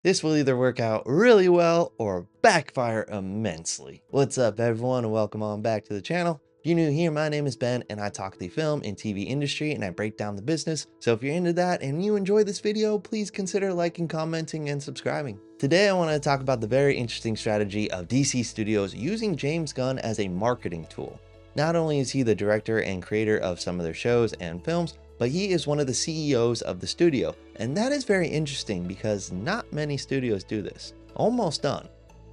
This will either work out really well or backfire immensely. What's up everyone and welcome on back to the channel. If you're new here, my name is Ben and I talk the film and TV industry and I break down the business. So if you're into that and you enjoy this video, please consider liking, commenting, and subscribing. Today I want to talk about the very interesting strategy of DC Studios using James Gunn as a marketing tool. Not only is he the director and creator of some of their shows and films, but he is one of the CEOs of the studio. And that is very interesting because not many studios do this. Almost none.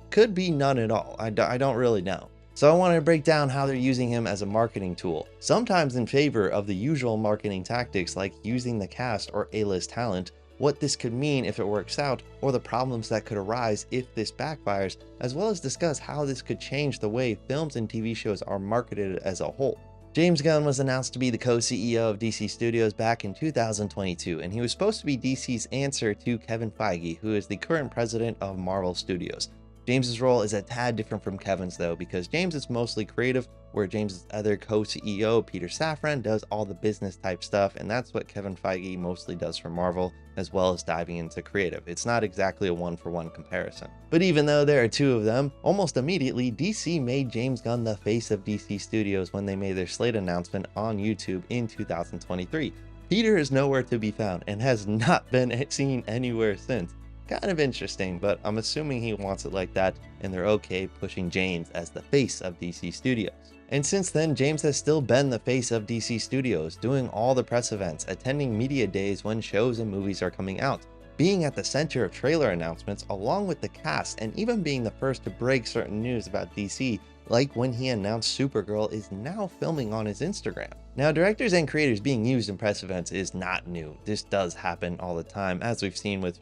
Could be none at all. I don't really know. So I want to break down how they're using him as a marketing tool, sometimes in favor of the usual marketing tactics like using the cast or A-list talent, what this could mean if it works out, or the problems that could arise if this backfires, as well as discuss how this could change the way films and TV shows are marketed as a whole. James Gunn was announced to be the co-CEO of DC Studios back in 2022, and he was supposed to be DC's answer to Kevin Feige, who is the current president of Marvel Studios. James's role is a tad different from Kevin's though, because James is mostly creative, where James's other co-CEO, Peter Safran, does all the business type stuff, and that's what Kevin Feige mostly does for Marvel, as well as diving into creative. It's not exactly a one-for-one comparison. But even though there are two of them, almost immediately, DC made James Gunn the face of DC Studios when they made their slate announcement on YouTube in 2023. Peter is nowhere to be found and has not been seen anywhere since. Kind of interesting, but I'm assuming he wants it like that and they're okay pushing James as the face of DC Studios. And since then, James has still been the face of DC Studios, doing all the press events, attending media days when shows and movies are coming out, being at the center of trailer announcements along with the cast, and even being the first to break certain news about DC, like when he announced Supergirl is now filming on his Instagram. Now, directors and creators being used in press events is not new. This does happen all the time, as we've seen with,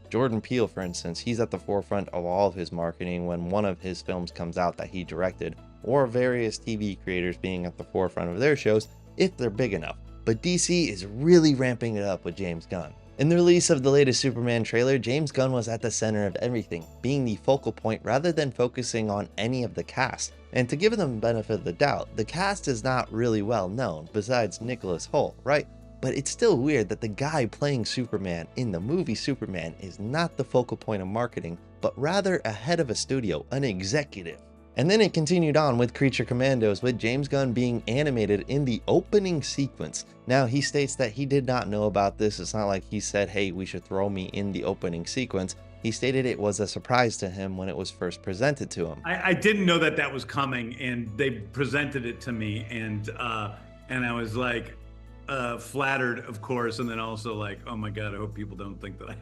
Jordan Peele, for instance. He's at the forefront of all of his marketing when one of his films comes out that he directed, or various TV creators being at the forefront of their shows if they're big enough. But DC is really ramping it up with James Gunn. In the release of the latest Superman trailer, James Gunn was at the center of everything, being the focal point rather than focusing on any of the cast. And to give them the benefit of the doubt, the cast is not really well known, besides Nicholas Hoult, right? But it's still weird that the guy playing Superman in the movie Superman is not the focal point of marketing, but rather a head of a studio, an executive. And then it continued on with Creature Commandos, with James Gunn being animated in the opening sequence. Now, he states that he did not know about this. It's not like he said, hey, we should throw me in the opening sequence. He stated it was a surprise to him when it was first presented to him. I didn't know that was coming, and they presented it to me, and I was like, flattered, of course, and then also like, oh my god, I hope people don't think that I'm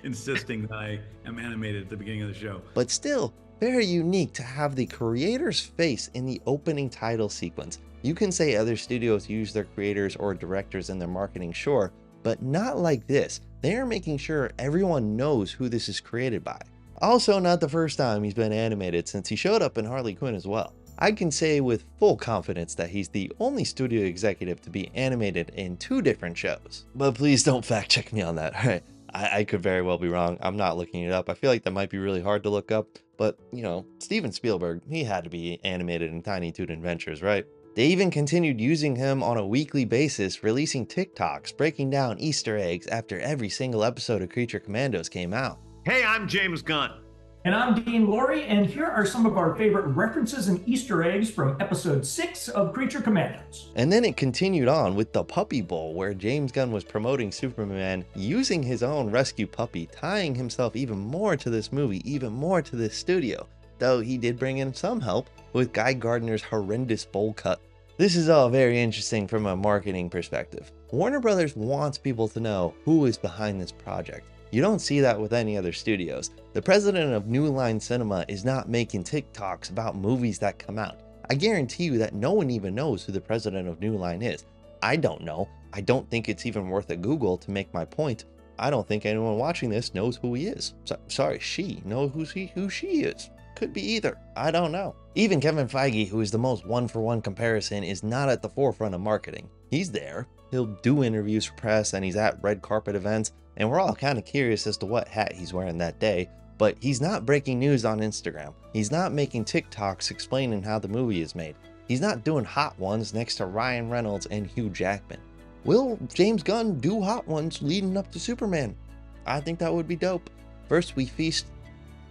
insisting that I am animated at the beginning of the show. But still, very unique to have the creator's face in the opening title sequence. You can say other studios use their creators or directors in their marketing, sure, but not like this. They are making sure everyone knows who this is created by. Also, not the first time he's been animated, since he showed up in Harley Quinn as well. I can say with full confidence that he's the only studio executive to be animated in 2 different shows. But please don't fact check me on that, right? I could very well be wrong. I'm not looking it up. I feel like that might be really hard to look up, but Steven Spielberg, he had to be animated in Tiny Toon Adventures, right? They even continued using him on a weekly basis, releasing TikToks breaking down Easter eggs after every single episode of Creature Commandos came out. Hey, I'm James Gunn. And I'm Dean Laurie, and here are some of our favorite references and Easter eggs from episode 6 of Creature Commandos. And then it continued on with the Puppy Bowl, where James Gunn was promoting Superman using his own rescue puppy, tying himself even more to this movie, even more to this studio, though he did bring in some help with Guy Gardner's horrendous bowl cut. This is all very interesting from a marketing perspective. Warner Brothers wants people to know who is behind this project. You don't see that with any other studios. The president of New Line Cinema is not making TikToks about movies that come out. I guarantee you that no one even knows who the president of New Line is. I don't know. I don't think it's even worth a Google to make my point. I don't think anyone watching this knows who he is. Sorry, she knows who she is. Could be either. I don't know. Even Kevin Feige, who is the most one-for-one comparison, is not at the forefront of marketing. He's there. He'll do interviews for press and he's at red carpet events, and we're all kind of curious as to what hat he's wearing that day, but he's not breaking news on Instagram. He's not making TikToks explaining how the movie is made. He's not doing hot ones next to Ryan Reynolds and Hugh Jackman. Will James Gunn do hot ones leading up to Superman? I think that would be dope. First we feast,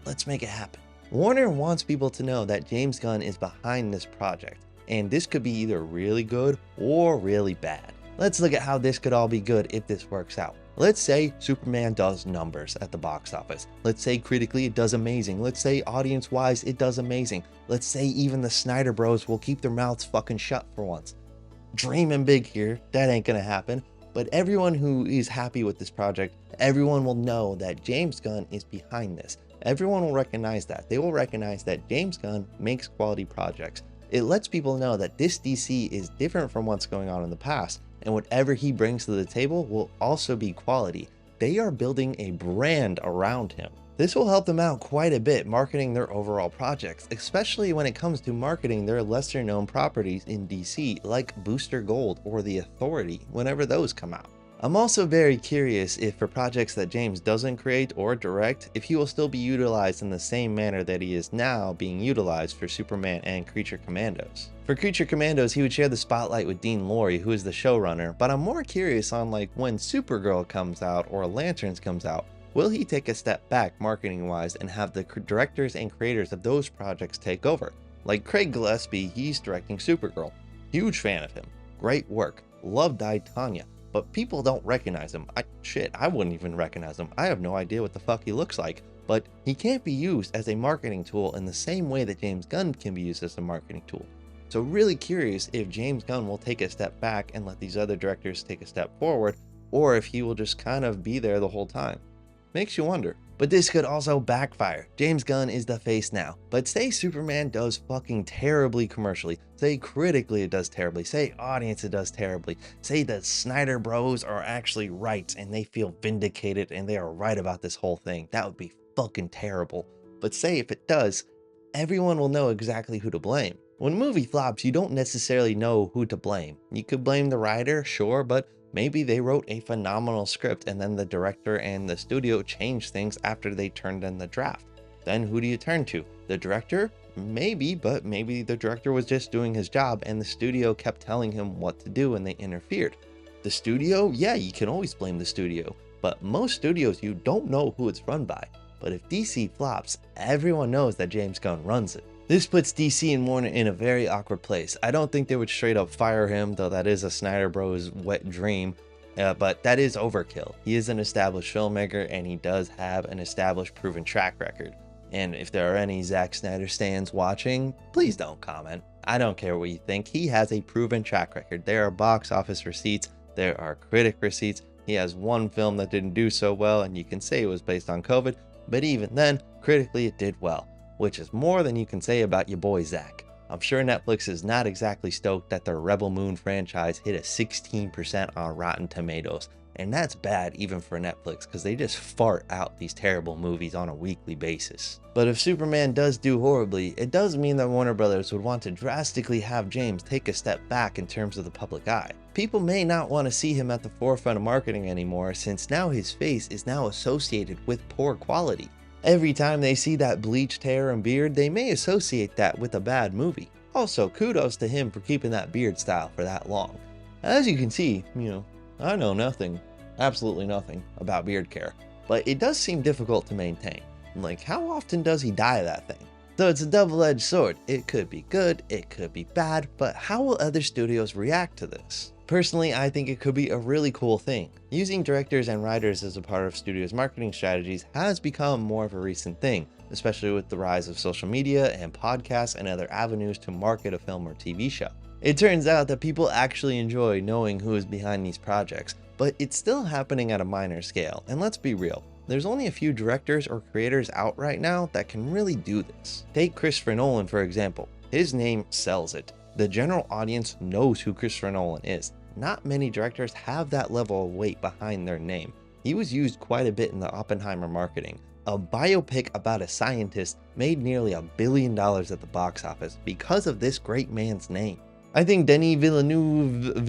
let's make it happen. Warner wants people to know that James Gunn is behind this project, and this could be either really good or really bad. Let's look at how this could all be good if this works out. Let's say Superman does numbers at the box office. Let's say critically it does amazing. Let's say audience-wise it does amazing. Let's say even the Snyder Bros will keep their mouths fucking shut for once. Dreaming big here, that ain't gonna happen. But everyone who is happy with this project, everyone will know that James Gunn is behind this. Everyone will recognize that. They will recognize that James Gunn makes quality projects. It lets people know that this DC is different from what's going on in the past, and whatever he brings to the table will also be quality. They are building a brand around him. This will help them out quite a bit marketing their overall projects, especially when it comes to marketing their lesser known properties in DC like Booster Gold or The Authority whenever those come out. I'm also very curious if for projects that James doesn't create or direct, if he will still be utilized in the same manner that he is now being utilized for Superman and Creature Commandos. For Creature Commandos, he would share the spotlight with Dean Lorey, who is the showrunner, but I'm more curious on like when Supergirl comes out or Lanterns comes out, will he take a step back marketing wise and have the directors and creators of those projects take over? Like Craig Gillespie, he's directing Supergirl. Huge fan of him. Great work. Loved I, Tanya. But people don't recognize him. I wouldn't even recognize him. I have no idea what the fuck he looks like. But he can't be used as a marketing tool in the same way that James Gunn can be used as a marketing tool. So really curious if James Gunn will take a step back and let these other directors take a step forward, or if he will just kind of be there the whole time. Makes you wonder. But this could also backfire. James Gunn is the face now. But say Superman does fucking terribly commercially. Say critically it does terribly. Say audience it does terribly. Say the Snyder Bros are actually right and they feel vindicated and they are right about this whole thing. That would be fucking terrible. But say if it does, everyone will know exactly who to blame. When a movie flops, you don't necessarily know who to blame. You could blame the writer, sure, but maybe they wrote a phenomenal script and then the director and the studio changed things after they turned in the draft. Then who do you turn to? The director? Maybe, but maybe the director was just doing his job and the studio kept telling him what to do and they interfered. The studio? Yeah, you can always blame the studio, but most studios you don't know who it's run by. But if DC flops, everyone knows that James Gunn runs it. This puts DC and Warner in a very awkward place. I don't think they would straight up fire him, though that is a Snyder Bros wet dream, but that is overkill. He is an established filmmaker and he does have an established proven track record. And if there are any Zack Snyder stans watching, please don't comment. I don't care what you think. He has a proven track record. There are box office receipts, there are critic receipts. He has one film that didn't do so well and you can say it was based on COVID, but even then, critically it did well, which is more than you can say about your boy Zack. I'm sure Netflix is not exactly stoked that their Rebel Moon franchise hit a 16% on Rotten Tomatoes, and that's bad even for Netflix because they just fart out these terrible movies on a weekly basis. But if Superman does do horribly, it does mean that Warner Brothers would want to drastically have James take a step back in terms of the public eye. People may not want to see him at the forefront of marketing anymore since now his face is now associated with poor quality. Every time they see that bleached hair and beard, they may associate that with a bad movie. Also, kudos to him for keeping that beard style for that long. As you can see, I know nothing, absolutely nothing about beard care, but it does seem difficult to maintain. Like, how often does he dye that thing? So it's a double-edged sword. It could be good, it could be bad, but how will other studios react to this? Personally, I think it could be a really cool thing. Using directors and writers as a part of studios' marketing strategies has become more of a recent thing, especially with the rise of social media and podcasts and other avenues to market a film or TV show. It turns out that people actually enjoy knowing who is behind these projects, but it's still happening at a minor scale, and let's be real. There's only a few directors or creators out right now that can really do this. Take Christopher Nolan for example. His name sells it. The general audience knows who Christopher Nolan is. Not many directors have that level of weight behind their name. He was used quite a bit in the Oppenheimer marketing. A biopic about a scientist made nearly $1 billion at the box office because of this great man's name. I think Denis Villeneuve,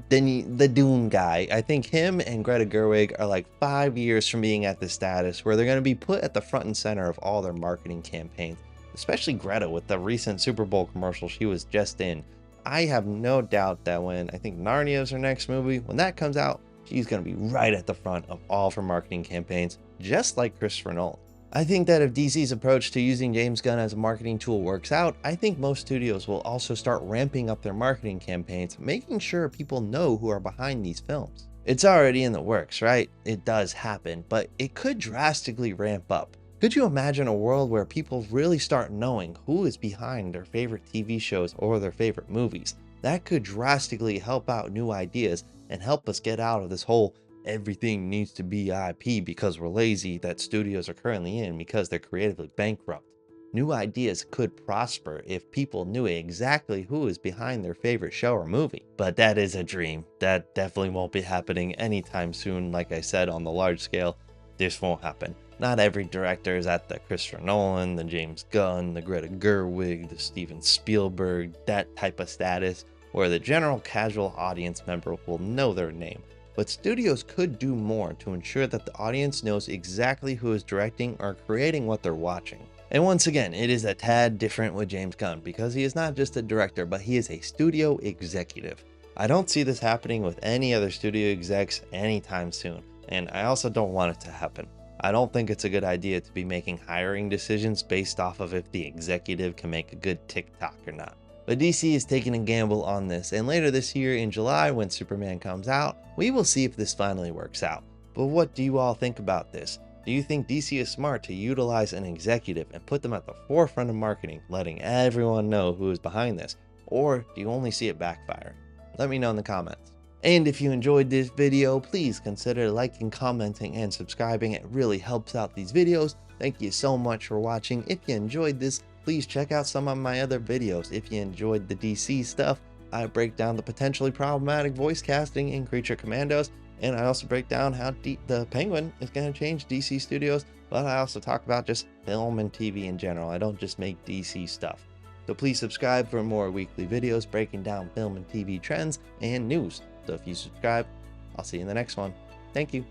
the Dune guy, I think him and Greta Gerwig are like 5 years from being at the status where they're going to be put at the front and center of all their marketing campaigns, especially Greta with the recent Super Bowl commercial she was just in. I have no doubt that when I think Narnia is her next movie, when that comes out, she's going to be right at the front of all of her marketing campaigns. just like Christopher Nolan. I think that if DC's approach to using James Gunn as a marketing tool works out, I think most studios will also start ramping up their marketing campaigns, making sure people know who are behind these films. It's already in the works, right? It does happen, but it could drastically ramp up. Could you imagine a world where people really start knowing who is behind their favorite TV shows or their favorite movies? That could drastically help out new ideas and help us get out of this whole everything needs to be IP because we're lazy that studios are currently in because they're creatively bankrupt. New ideas could prosper if people knew exactly who is behind their favorite show or movie. But that is a dream. That definitely won't be happening anytime soon. Like I said, on the large scale, this won't happen. Not every director is at the Christopher Nolan, the James Gunn, the Greta Gerwig, the Steven Spielberg, that type of status, where the general casual audience member will know their name. But studios could do more to ensure that the audience knows exactly who is directing or creating what they're watching. And once again, it is a tad different with James Gunn because he is not just a director, but he is a studio executive. I don't see this happening with any other studio execs anytime soon, and I also don't want it to happen. I don't think it's a good idea to be making hiring decisions based off of if the executive can make a good TikTok or not. But DC is taking a gamble on this, and later this year in July when Superman comes out, we will see if this finally works out. But what do you all think about this? Do you think DC is smart to utilize an executive and put them at the forefront of marketing, letting everyone know who is behind this? Or do you only see it backfire? Let me know in the comments. And if you enjoyed this video, please consider liking, commenting, and subscribing. It really helps out these videos. Thank you so much for watching. If you enjoyed this, please check out some of my other videos. If you enjoyed the DC stuff, I break down the potentially problematic voice casting in Creature Commandos, and I also break down how the Penguin is going to change DC Studios, but I also talk about just film and TV in general. I don't just make DC stuff. So please subscribe for more weekly videos breaking down film and TV trends and news. So if you subscribe, I'll see you in the next one. Thank you.